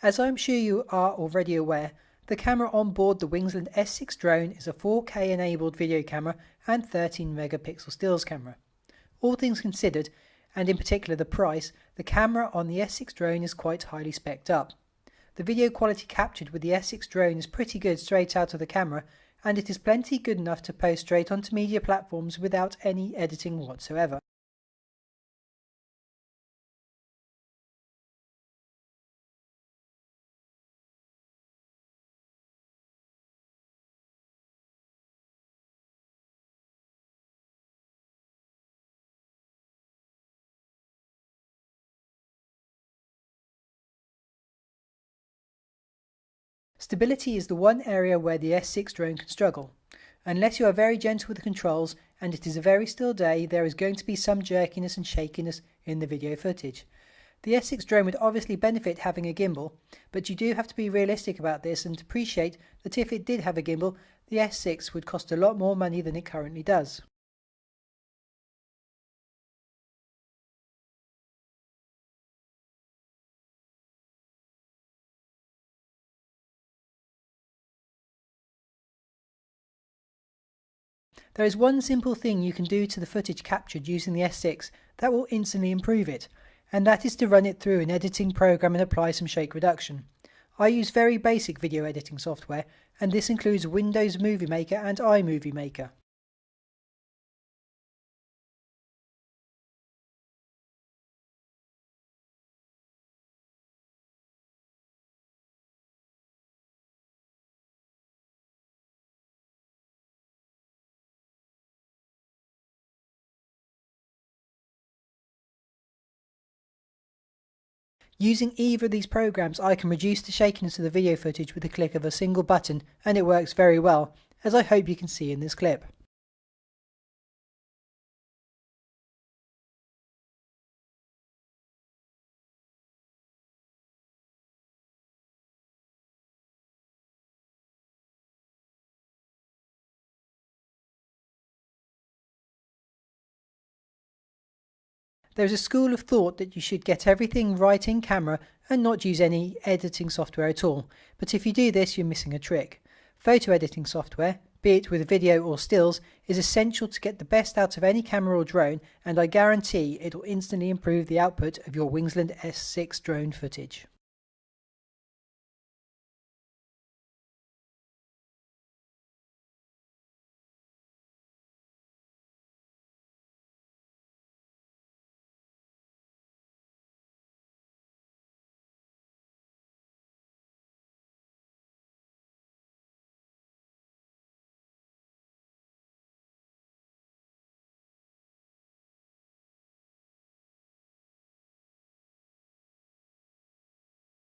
As I'm sure you are already aware, the camera on board the Wingsland S6 drone is a 4K enabled video camera and 13 megapixel stills camera. All things considered, and in particular the price, the camera on the S6 drone is quite highly spec'd up. The video quality captured with the S6 drone is pretty good straight out of the camera, and it is plenty good enough to post straight onto media platforms without any editing whatsoever. Stability is the one area where the S6 drone can struggle. Unless you are very gentle with the controls and it is a very still day, there is going to be some jerkiness and shakiness in the video footage. The S6 drone would obviously benefit having a gimbal, but you do have to be realistic about this and appreciate that if it did have a gimbal, the S6 would cost a lot more money than it currently does. There is one simple thing you can do to the footage captured using the S6 that will instantly improve it, and that is to run it through an editing program and apply some shake reduction. I use very basic video editing software, and this includes Windows Movie Maker and iMovie Maker. Using either of these programs, I can reduce the shakiness of the video footage with the click of a single button, and it works very well, as I hope you can see in this clip. There is a school of thought that you should get everything right in camera and not use any editing software at all, but if you do this you're missing a trick. Photo editing software, be it with video or stills, is essential to get the best out of any camera or drone, and I guarantee it will instantly improve the output of your Wingsland S6 drone footage.